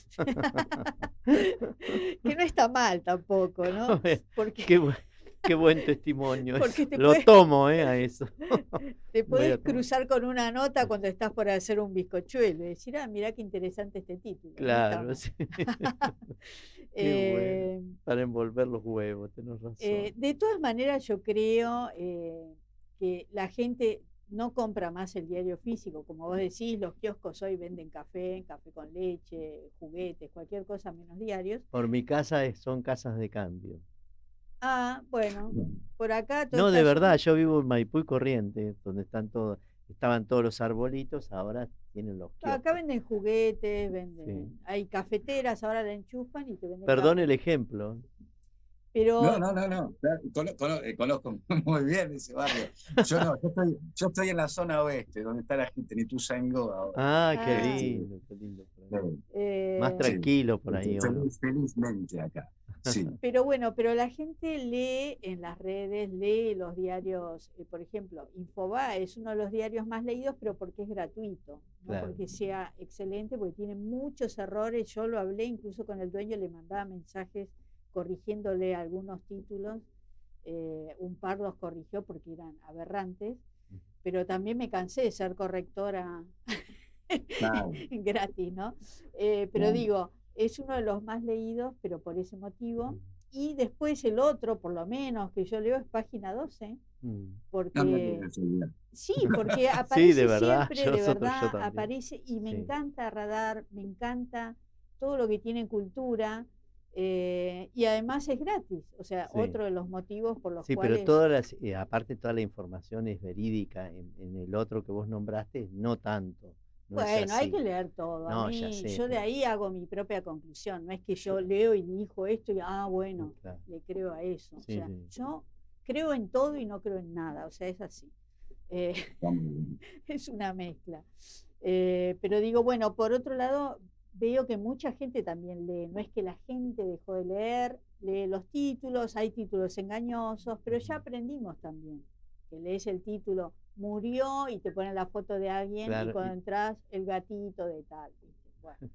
Que no está mal tampoco, ¿no? Porque, Qué buen testimonio. porque te Lo puedes, tomo a eso. te Voy puedes a tomar. cruzar con una nota cuando estás por hacer un bizcochuelo y decir, mirá qué interesante este título. No está Claro, mal. sí. Qué bueno. Para envolver los huevos, tenés razón. De todas maneras, yo creo que la gente no compra más el diario físico. Como vos decís, los kioscos hoy venden café con leche, juguetes, cualquier cosa menos diarios. Por mi casa son casas de cambio. Bueno, por acá toda No, esta de verdad, zona- yo vivo en Maipú y Corrientes, donde estaban todos los arbolitos, ahora tienen los acá kioscos. venden juguetes, Sí. hay cafeteras, ahora la enchufan y te venden Perdón café. el ejemplo. Pero No. Conozco muy bien ese barrio. Yo estoy en la zona oeste, donde está la gente en Ituzaingó ahora. Qué lindo por ahí. Más tranquilo por ahí, ¿o no? Felizmente acá. Sí. Pero bueno, pero la gente lee en las redes, lee los diarios, por ejemplo, Infobae es uno de los diarios más leídos, pero porque es gratuito, no Claro. porque sea excelente, porque tiene muchos errores. Yo lo hablé incluso con el dueño, le mandaba mensajes corrigiéndole algunos títulos, un par los corrigió porque eran aberrantes, pero también me cansé de ser correctora Claro. gratis, ¿no? Pero Claro. digo, es uno de los más leídos, pero por ese motivo. Y después el otro, por lo menos, que yo leo es Página 12, No, no, porque sí, porque Sí, aparece de verdad, siempre, yo, de yo verdad, también. aparece, y me Sí. encanta Radar, me encanta todo lo que tiene cultura, y además es gratis, o sea, Sí. otro de los motivos por los Sí, cuales... pero todas las, aparte toda la información es verídica. En el otro que vos nombraste, no tanto. No es Bueno, hay así. que leer todo. A No, ya mí, sé, yo de pero ahí hago mi propia conclusión. No es que yo Yo- leo y dijo esto y, bueno, claro. le creo a eso. O Sí, sea, sí. yo creo en todo y no creo en nada. O sea, es así. Eh, Está muy bien. es una mezcla. Pero digo, bueno, por otro lado, veo que mucha gente también lee. No es que la gente dejó de leer, lee los títulos, hay títulos engañosos, pero ya aprendimos también que lees el título, murió, y te ponen la foto de alguien, y Claro, cuando entras, el gatito de tal. ¿Viste? Bueno,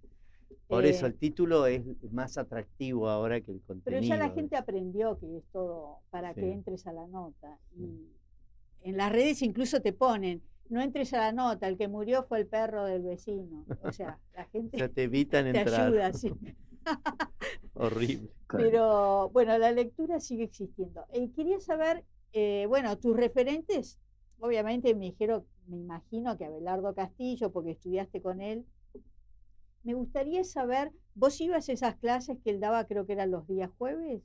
por eso el eh, título es más atractivo ahora que el pero ya la contenido. gente aprendió que es todo para Sí. que entres a la nota. Y en las redes incluso te ponen, no entres a la nota, el que murió fue el perro del vecino. O sea, la O gente sea, te evitan te entrar. ayuda, sí. Horrible. Pero bueno, la lectura sigue existiendo. Quería saber, bueno, tus referentes, obviamente me imagino que Abelardo Castillo, porque estudiaste con él. Me gustaría saber, ¿vos ibas a esas clases que él daba, creo que eran los días jueves?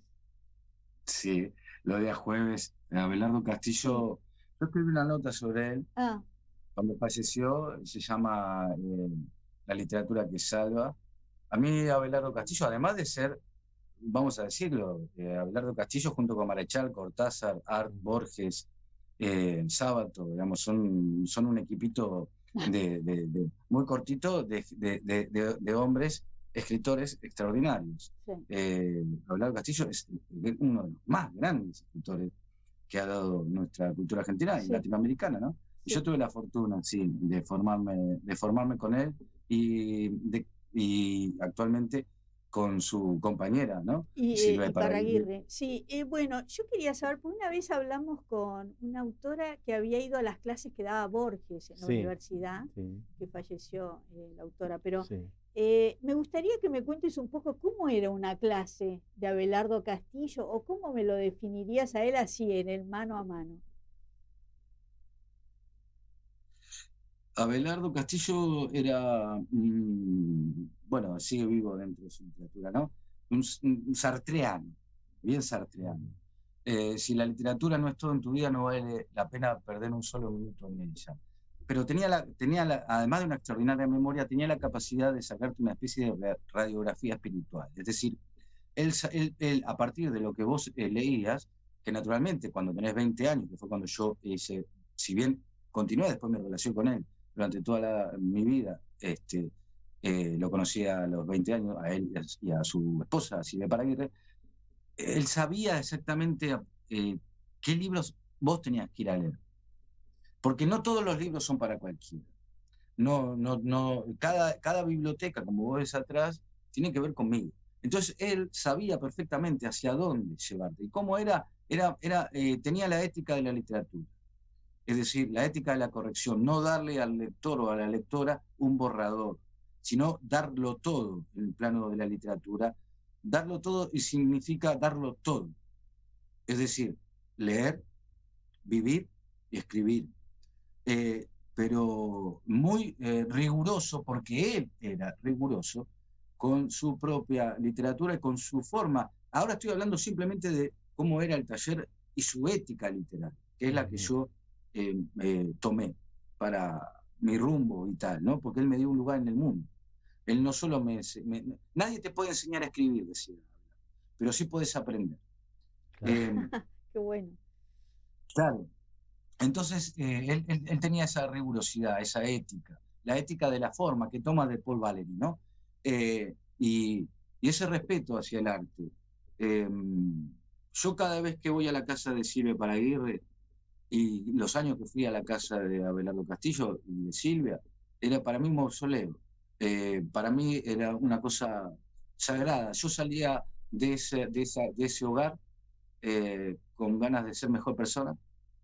Sí, los días jueves, Abelardo Castillo, yo escribí una nota sobre él Ah, cuando falleció, se llama La literatura que salva. A mí Abelardo Castillo, además de ser, vamos a decirlo, Abelardo Castillo junto con Marechal, Cortázar, Art, Borges, Sábato, digamos, son un equipito muy cortito de hombres, escritores extraordinarios. sí. Abelardo Castillo es uno de los más grandes escritores que ha dado nuestra cultura argentina y Sí. latinoamericana, ¿no? Y Sí. yo tuve la fortuna, sí, de formarme con él y actualmente con su compañera, ¿no? Silvia Iparraguirre. Sí, bueno, yo quería saber, porque una vez hablamos con una autora que había ido a las clases que daba Borges en la Sí, universidad, sí, que falleció la autora, pero sí. me gustaría que me cuentes un poco cómo era una clase de Abelardo Castillo, o cómo me lo definirías a él así, en el mano a mano. Abelardo Castillo era, bueno, sigue vivo dentro de su literatura, ¿no? Un sartreano, bien sartreano. Si la literatura no es todo en tu vida, no vale la pena perder un solo minuto en ella. Pero además de una extraordinaria memoria, tenía la capacidad de sacarte una especie de radiografía espiritual. Es decir, él a partir de lo que vos leías, que naturalmente cuando tenés 20 años, que fue cuando yo hice, si bien continué después mi relación con él, durante toda mi vida, lo conocí a los 20 años, a él y a su esposa, Silvia Paraguirre. Él sabía exactamente qué libros vos tenías que ir a leer. Porque no todos los libros son para cualquiera. No, cada biblioteca, como vos ves atrás, tiene que ver conmigo. Entonces él sabía perfectamente hacia dónde llevarte. Y cómo tenía la ética de la literatura. Es decir, la ética de la corrección, no darle al lector o a la lectora un borrador, sino darlo todo en el plano de la literatura. Darlo todo y significa darlo todo. Es decir, leer, vivir y escribir. Pero muy riguroso, porque él era riguroso con su propia literatura y con su forma. Ahora estoy hablando simplemente de cómo era el taller y su ética literaria, que es la que yo tomé para mi rumbo y tal, ¿no? Porque él me dio un lugar en el mundo. Él no solo nadie te puede enseñar a escribir, decía, pero sí puedes aprender. Claro. Qué bueno. Claro. Entonces, él tenía esa rigurosidad, esa ética, la ética de la forma que toma de Paul Valéry, ¿no? Y ese respeto hacia el arte. Yo cada vez que voy a la casa de Silvia Paraguirre, y los años que fui a la casa de Abelardo Castillo y de Silvia, era para mí un mausoleo. Para mí era una cosa sagrada. Yo salía de ese hogar con ganas de ser mejor persona,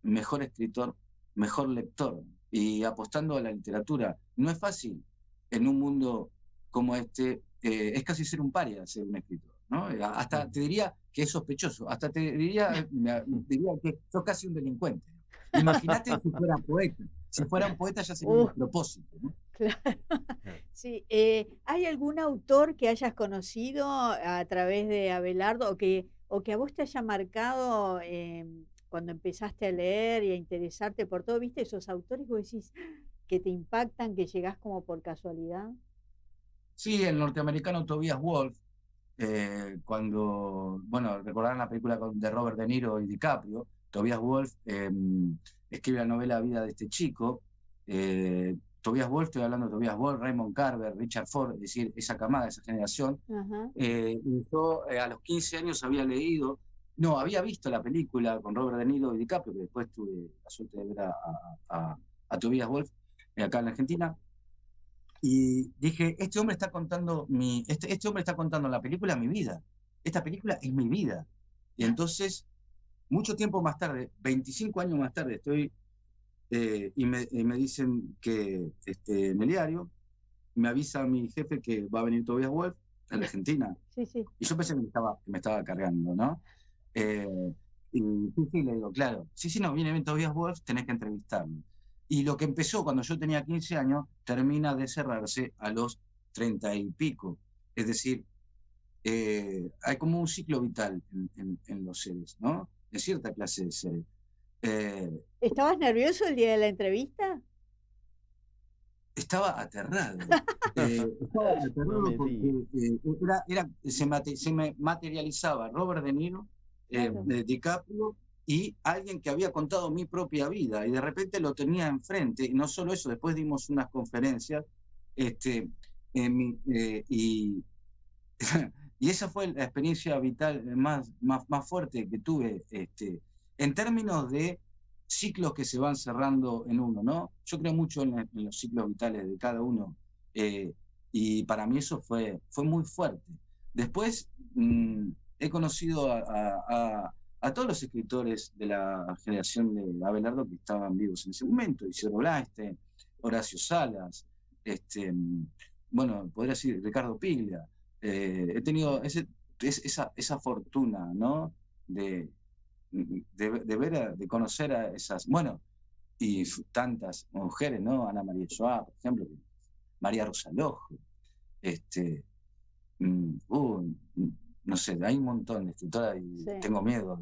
mejor escritor, mejor lector, y apostando a la literatura. No es fácil en un mundo como este, es casi ser un paria ser un escritor, ¿no? Hasta te diría que es sospechoso, hasta te diría que sos casi un delincuente. Imagínate si fuera poeta. Si fuera un poeta ya sería un propósito, ¿no? Claro. Sí. ¿Hay algún autor que hayas conocido a través de Abelardo o que a vos te haya marcado cuando empezaste a leer y a interesarte por todo? ¿Viste esos autores que vos decís que te impactan, que llegás como por casualidad? Sí, el norteamericano Tobias Wolff, cuando, bueno, recordarán la película de Robert De Niro y DiCaprio. Tobias Wolff escribe la novela Vida de este chico. Tobias Wolff, estoy hablando de Tobias Wolff, Raymond Carver, Richard Ford, es decir, esa camada, esa generación. Yo a los 15 años había visto la película con Robert De Niro y DiCaprio, que después tuve la suerte de ver a Tobias Wolff acá en Argentina. Y dije, este hombre está contando este hombre está contando en la película mi vida. Esta película es mi vida. Y entonces, mucho tiempo más tarde, 25 años más tarde, estoy y me dicen que en el diario me avisa mi jefe que va a venir Tobias Wolff a la Argentina. Sí. Y yo pensé que me estaba cargando, ¿no? Y sí, le digo, claro, sí, no, viene Tobias Wolff, tenés que entrevistarlo. Y lo que empezó cuando yo tenía 15 años termina de cerrarse a los 30 y pico. Es decir, hay como un ciclo vital en los seres, ¿no? En cierta clase de seres. ¿Estabas nervioso el día de la entrevista? Estaba aterrado. Estaba aterrado porque se me materializaba Robert De Niro, Claro. DiCaprio, y alguien que había contado mi propia vida, y de repente lo tenía enfrente. Y no solo eso, después dimos unas conferencias, y esa fue la experiencia vital más fuerte que tuve, en términos de ciclos que se van cerrando en uno, ¿no? Yo creo mucho en los ciclos vitales de cada uno, y para mí eso fue muy fuerte. Después he conocido a todos los escritores de la generación de Abelardo que estaban vivos en ese momento: Isidro Blaiste, Horacio Salas, bueno, podría decir Ricardo Piglia. He tenido esa fortuna, ¿no? De ver, de conocer a esas, bueno, y tantas mujeres, ¿no? Ana María Joá, por ejemplo, María Rosa Lojo, no sé, hay un montón de escritoras y Sí. tengo miedo,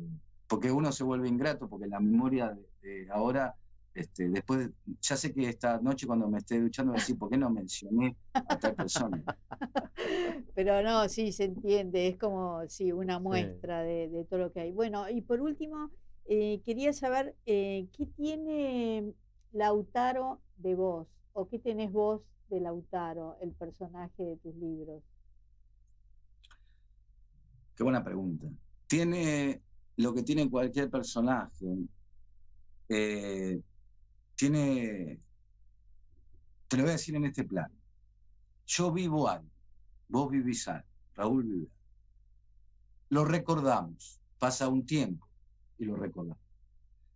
porque uno se vuelve ingrato, porque la memoria de ahora, después, ya sé que esta noche cuando me esté duchando voy a decir, ¿por qué no mencioné a tal persona? Pero no, sí, se entiende, es como sí, una muestra de todo lo que hay. Bueno, y por último, quería saber qué tiene Lautaro de vos, o qué tenés vos de Lautaro, el personaje de tus libros. Qué buena pregunta. Tiene lo que tiene cualquier personaje. Te lo voy a decir en este plano. Yo vivo algo, vos vivís algo, Raúl vive algo. Lo recordamos, pasa un tiempo y lo recordamos.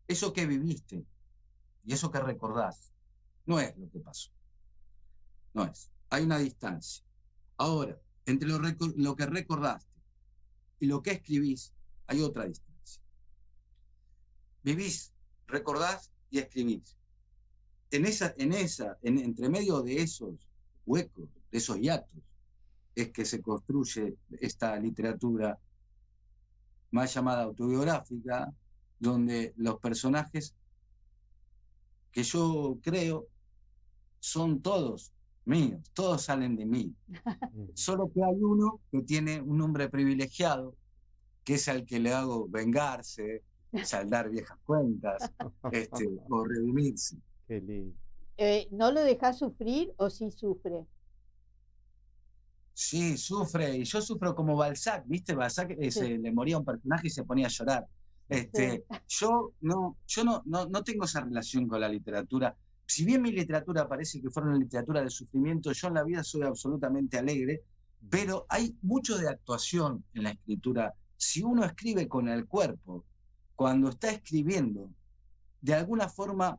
Eso que viviste y eso que recordás no es lo que pasó. No es. Hay una distancia. Ahora, entre lo que recordaste y lo que escribís, hay otra distancia. Vivís, recordás y escribís. Entre medio de esos huecos, de esos hiatos, es que se construye esta literatura más llamada autobiográfica, donde los personajes que yo creo son todos míos, todos salen de mí. Solo que hay uno que tiene un nombre privilegiado, que es al que le hago vengarse, saldar viejas cuentas, o redimirse. Qué lindo. ¿No lo dejás sufrir o sí sufre? Sí, sufre, y yo sufro como Balzac, ¿viste? Balzac le moría un personaje y se ponía a llorar. Yo no tengo esa relación con la literatura. Si bien mi literatura parece que fuera una literatura de sufrimiento, yo en la vida soy absolutamente alegre, pero hay mucho de actuación en la escritura si uno escribe con el cuerpo, cuando está escribiendo, de alguna forma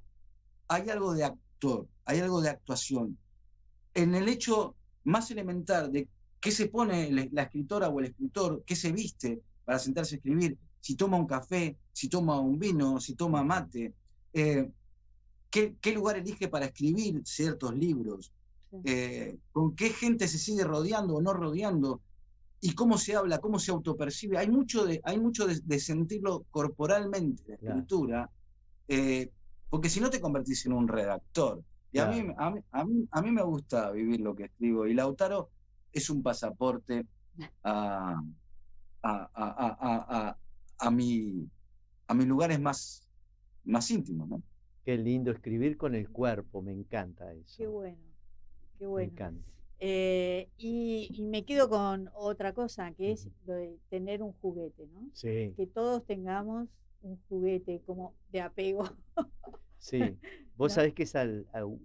hay algo de actor, hay algo de actuación. En el hecho más elemental de qué se pone la escritora o el escritor, qué se viste para sentarse a escribir, si toma un café, si toma un vino, si toma mate, qué lugar elige para escribir ciertos libros, con qué gente se sigue rodeando o no rodeando, y cómo se habla, cómo se autopercibe. Hay mucho de sentirlo corporalmente, la escritura, porque si no te convertís en un redactor. Y claro. a mí me gusta vivir lo que escribo, y Lautaro es un pasaporte a mis lugares más íntimos, ¿no? Qué lindo escribir con el cuerpo, me encanta eso. Qué bueno, qué bueno. Me encanta. Y me quedo con otra cosa, que es lo de tener un juguete, ¿no? Sí. Que todos tengamos un juguete como de apego. Sí, vos ¿no? sabés que es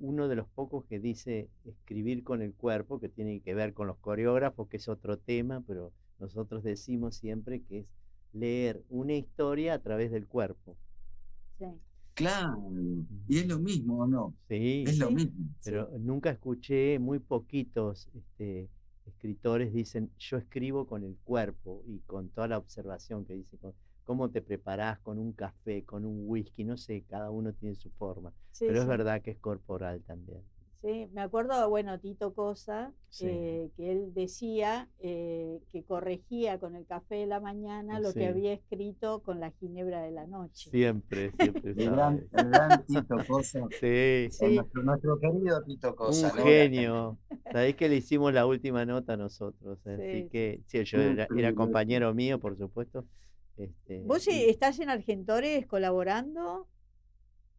uno de los pocos que dice escribir con el cuerpo, que tiene que ver con los coreógrafos, que es otro tema, pero nosotros decimos siempre que es leer una historia a través del cuerpo. Sí. Claro, y es lo mismo, ¿o no? Sí, es lo mismo. Pero nunca escuché, muy poquitos escritores dicen, yo escribo con el cuerpo, y con toda la observación que dice, cómo te preparás con un café, con un whisky, no sé, cada uno tiene su forma, pero es verdad que es corporal también. Sí, me acuerdo, bueno, Tito Cosa, que él decía que corregía con el café de la mañana lo que había escrito con la ginebra de la noche. Siempre el gran Tito Cosa. Sí. Nuestro querido Tito Cosa. Un genio. Sabés que le hicimos la última nota nosotros, así que yo era compañero mío, por supuesto. ¿Vos estás en Argentores colaborando?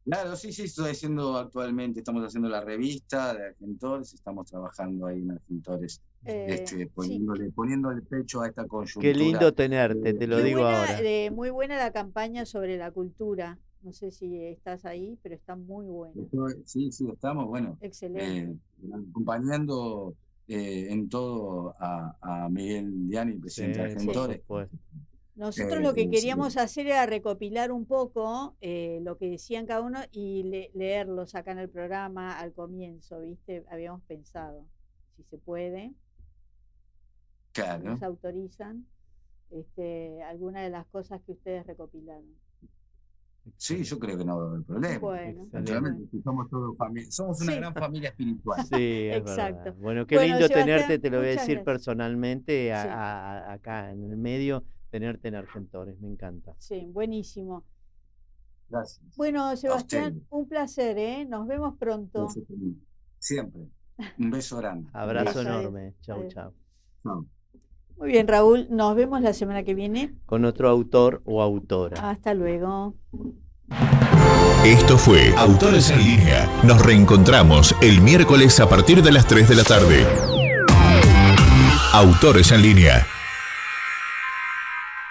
Claro, sí, estoy haciendo actualmente, estamos haciendo la revista de Argentores, estamos trabajando ahí en Argentores, poniendo el pecho a esta coyuntura. Qué lindo tenerte, te lo digo ahora. Muy buena la campaña sobre la cultura, no sé si estás ahí, pero está muy buena. Sí, estamos, bueno. Excelente. Acompañando en todo a Miguel Diani, presidente de Argentores. Nosotros lo que queríamos hacer era recopilar un poco lo que decían cada uno y leerlos acá en el programa al comienzo, ¿viste? Habíamos pensado, si se puede. Claro. Nos autorizan algunas de las cosas que ustedes recopilaron. Sí, yo creo que no va a haber problema. Bueno, somos todos somos una gran familia espiritual. Sí, exacto. Verdad. Bueno, qué lindo tenerte, te lo voy a decir gracias. Personalmente, acá en el medio. Tenerte en Argentores, me encanta. Sí, buenísimo. Gracias. Bueno, Sebastián, un placer, ¿eh? Nos vemos pronto. Siempre. Un beso grande. Abrazo enorme. Chau. Muy bien, Raúl, nos vemos la semana que viene. Con otro autor o autora. Hasta luego. Esto fue Autores en Línea. Nos reencontramos el miércoles a partir de las 3 de la tarde. Autores en Línea.